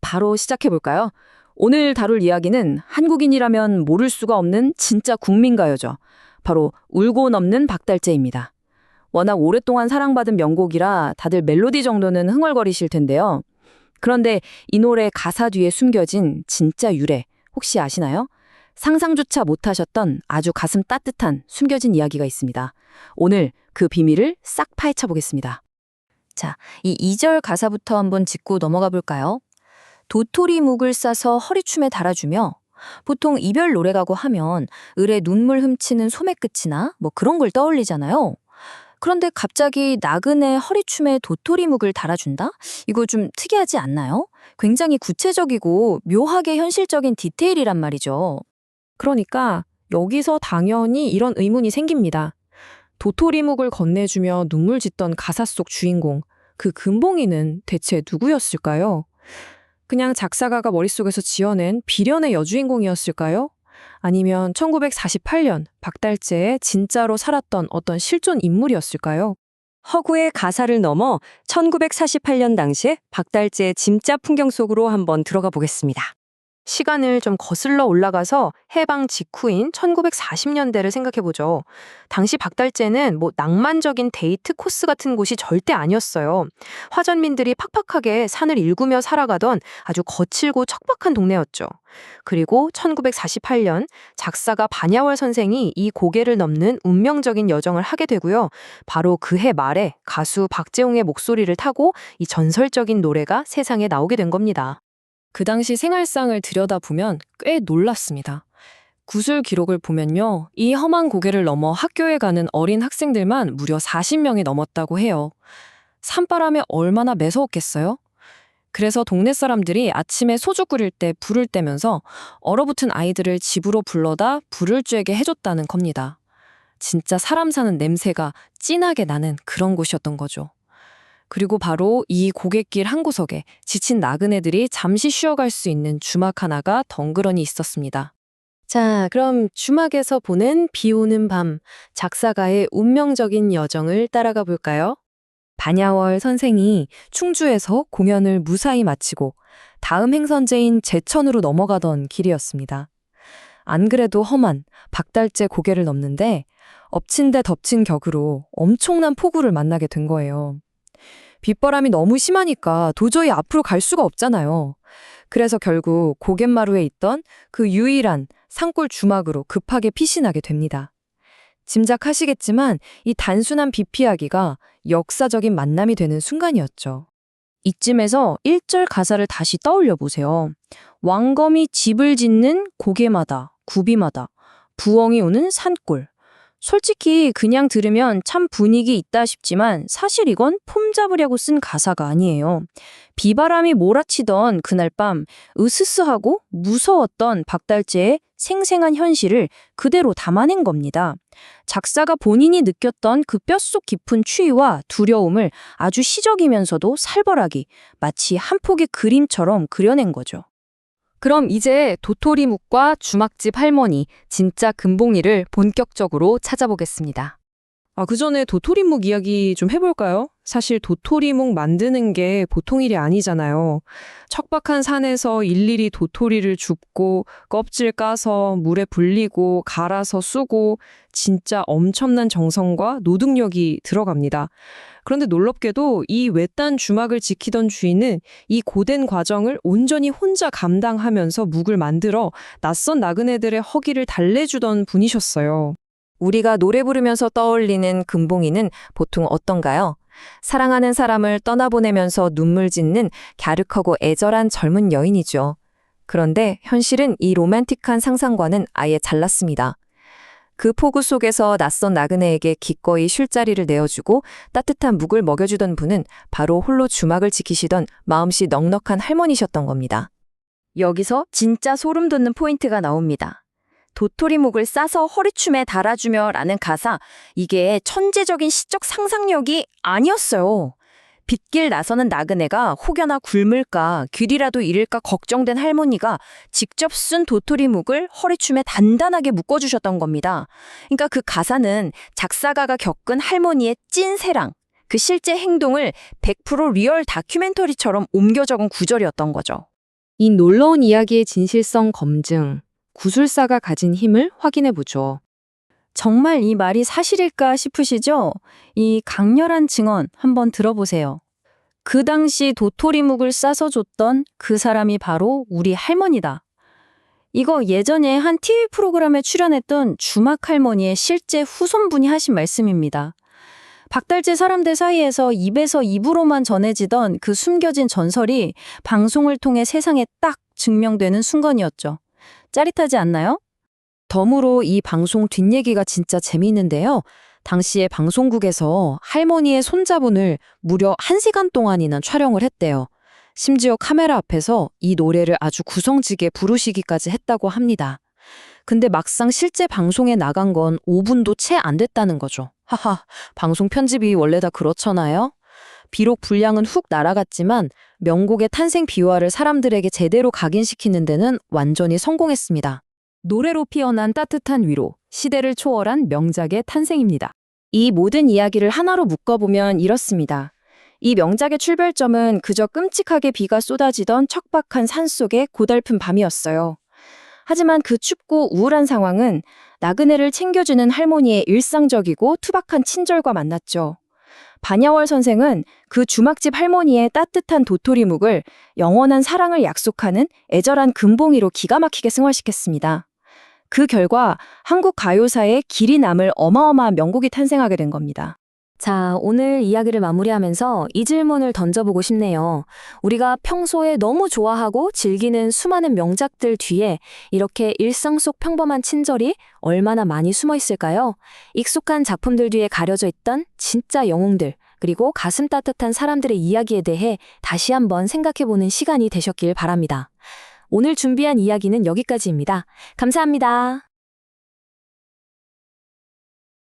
바로 시작해볼까요? 오늘 다룰 이야기는 한국인이라면 모를 수가 없는 진짜 국민가요죠. 바로 울고 넘는 박달재입니다. 워낙 오랫동안 사랑받은 명곡이라 다들 멜로디 정도는 흥얼거리실 텐데요. 그런데 이 노래 가사 뒤에 숨겨진 진짜 유래 혹시 아시나요? 상상조차 못하셨던 아주 가슴 따뜻한 숨겨진 이야기가 있습니다. 오늘 그 비밀을 싹 파헤쳐 보겠습니다. 자, 이 2절 가사부터 한번 짚고 넘어가 볼까요? 도토리 묵을 싸서 허리춤에 달아주며 보통 이별 노래라고 하면 을에 눈물 훔치는 소매끝이나 뭐 그런 걸 떠올리잖아요. 그런데 갑자기 나그네 허리춤에 도토리 묵을 달아준다? 이거 좀 특이하지 않나요? 굉장히 구체적이고 묘하게 현실적인 디테일이란 말이죠. 그러니까 여기서 당연히 이런 의문이 생깁니다. 도토리묵을 건네주며 눈물 짓던 가사 속 주인공, 그 금봉이는 대체 누구였을까요? 그냥 작사가가 머릿속에서 지어낸 비련의 여주인공이었을까요? 아니면 1948년 박달재의 진짜로 살았던 어떤 실존 인물이었을까요? 허구의 가사를 넘어 1948년 당시에 박달재의 진짜 풍경 속으로 한번 들어가 보겠습니다. 시간을 좀 거슬러 올라가서 해방 직후인 1940년대를 생각해보죠. 당시 박달재는 뭐 낭만적인 데이트 코스 같은 곳이 절대 아니었어요. 화전민들이 팍팍하게 산을 일구며 살아가던 아주 거칠고 척박한 동네였죠. 그리고 1948년 작사가 반야월 선생이 이 고개를 넘는 운명적인 여정을 하게 되고요. 바로 그 해 말에 가수 박재홍의 목소리를 타고 이 전설적인 노래가 세상에 나오게 된 겁니다. 그 당시 생활상을 들여다보면 꽤 놀랐습니다. 구술 기록을 보면요. 이 험한 고개를 넘어 학교에 가는 어린 학생들만 무려 40명이 넘었다고 해요. 산바람에 얼마나 매서웠겠어요? 그래서 동네 사람들이 아침에 소주 끓일 때 불을 떼면서 얼어붙은 아이들을 집으로 불러다 불을 쬐게 해줬다는 겁니다. 진짜 사람 사는 냄새가 진하게 나는 그런 곳이었던 거죠. 그리고 바로 이 고갯길 한 구석에 지친 나그네들이 잠시 쉬어갈 수 있는 주막 하나가 덩그러니 있었습니다. 자, 그럼 주막에서 보낸 비 오는 밤, 작사가의 운명적인 여정을 따라가 볼까요? 반야월 선생이 충주에서 공연을 무사히 마치고 다음 행선지인 제천으로 넘어가던 길이었습니다. 안 그래도 험한 박달재 고개를 넘는데 엎친 데 덮친 격으로 엄청난 폭우를 만나게 된 거예요. 빗바람이 너무 심하니까 도저히 앞으로 갈 수가 없잖아요. 그래서 결국 고갯마루에 있던 그 유일한 산골 주막으로 급하게 피신하게 됩니다. 짐작하시겠지만 이 단순한 비 피하기가 역사적인 만남이 되는 순간이었죠. 이쯤에서 1절 가사를 다시 떠올려 보세요. 왕검이 집을 짓는 고개마다, 구비마다, 부엉이 오는 산골. 솔직히 그냥 들으면 참 분위기 있다 싶지만 사실 이건 폼 잡으려고 쓴 가사가 아니에요. 비바람이 몰아치던 그날 밤 으스스하고 무서웠던 박달재의 생생한 현실을 그대로 담아낸 겁니다. 작사가 본인이 느꼈던 그 뼛속 깊은 추위와 두려움을 아주 시적이면서도 살벌하게 마치 한 폭의 그림처럼 그려낸 거죠. 그럼 이제 도토리묵과 주막집 할머니, 진짜 금봉이를 본격적으로 찾아보겠습니다. 그 전에 도토리묵 이야기 좀 해볼까요? 사실 도토리묵 만드는 게 보통 일이 아니잖아요. 척박한 산에서 일일이 도토리를 줍고 껍질 까서 물에 불리고 갈아서 쓰고 진짜 엄청난 정성과 노동력이 들어갑니다. 그런데 놀랍게도 이 외딴 주막을 지키던 주인은 이 고된 과정을 온전히 혼자 감당하면서 묵을 만들어 낯선 나그네들의 허기를 달래주던 분이셨어요. 우리가 노래 부르면서 떠올리는 금봉이는 보통 어떤가요? 사랑하는 사람을 떠나보내면서 눈물 짓는 갸륵하고 애절한 젊은 여인이죠. 그런데 현실은 이 로맨틱한 상상과는 아예 달랐습니다. 그 폭우 속에서 낯선 나그네에게 기꺼이 쉴 자리를 내어주고 따뜻한 묵을 먹여주던 분은 바로 홀로 주막을 지키시던 마음씨 넉넉한 할머니셨던 겁니다. 여기서 진짜 소름 돋는 포인트가 나옵니다. 도토리묵을 싸서 허리춤에 달아주며 라는 가사, 이게 천재적인 시적 상상력이 아니었어요. 빗길 나서는 나그네가 혹여나 굶을까 귤이라도 잃을까 걱정된 할머니가 직접 쓴 도토리묵을 허리춤에 단단하게 묶어주셨던 겁니다. 그러니까 그 가사는 작사가가 겪은 할머니의 찐사랑, 그 실제 행동을 100% 리얼 다큐멘터리처럼 옮겨 적은 구절이었던 거죠. 이 놀라운 이야기의 진실성 검증, 구술사가 가진 힘을 확인해 보죠. 정말 이 말이 사실일까 싶으시죠? 이 강렬한 증언 한번 들어보세요. 그 당시 도토리묵을 싸서 줬던 그 사람이 바로 우리 할머니다. 이거 예전에 한 TV 프로그램에 출연했던 주막 할머니의 실제 후손분이 하신 말씀입니다. 박달재 사람들 사이에서 입에서 입으로만 전해지던 그 숨겨진 전설이 방송을 통해 세상에 딱 증명되는 순간이었죠. 짜릿하지 않나요? 덤으로 이 방송 뒷얘기가 진짜 재미있는데요. 당시에 방송국에서 할머니의 손자분을 무려 1시간 동안이나 촬영을 했대요. 심지어 카메라 앞에서 이 노래를 아주 구성지게 부르시기까지 했다고 합니다. 근데 막상 실제 방송에 나간 건 5분도 채 안 됐다는 거죠. 하하, 방송 편집이 원래 다 그렇잖아요. 비록 분량은 훅 날아갔지만 명곡의 탄생 비화를 사람들에게 제대로 각인시키는 데는 완전히 성공했습니다. 노래로 피어난 따뜻한 위로, 시대를 초월한 명작의 탄생입니다. 이 모든 이야기를 하나로 묶어보면 이렇습니다. 이 명작의 출발점은 그저 끔찍하게 비가 쏟아지던 척박한 산속의 고달픈 밤이었어요. 하지만 그 춥고 우울한 상황은 나그네를 챙겨주는 할머니의 일상적이고 투박한 친절과 만났죠. 반야월 선생은 그 주막집 할머니의 따뜻한 도토리묵을 영원한 사랑을 약속하는 애절한 금봉이로 기가 막히게 승화시켰습니다. 그 결과 한국 가요사에 길이 남을 어마어마한 명곡이 탄생하게 된 겁니다. 자, 오늘 이야기를 마무리하면서 이 질문을 던져보고 싶네요. 우리가 평소에 너무 좋아하고 즐기는 수많은 명작들 뒤에 이렇게 일상 속 평범한 친절이 얼마나 많이 숨어 있을까요? 익숙한 작품들 뒤에 가려져 있던 진짜 영웅들, 그리고 가슴 따뜻한 사람들의 이야기에 대해 다시 한번 생각해보는 시간이 되셨길 바랍니다. 오늘 준비한 이야기는 여기까지입니다. 감사합니다.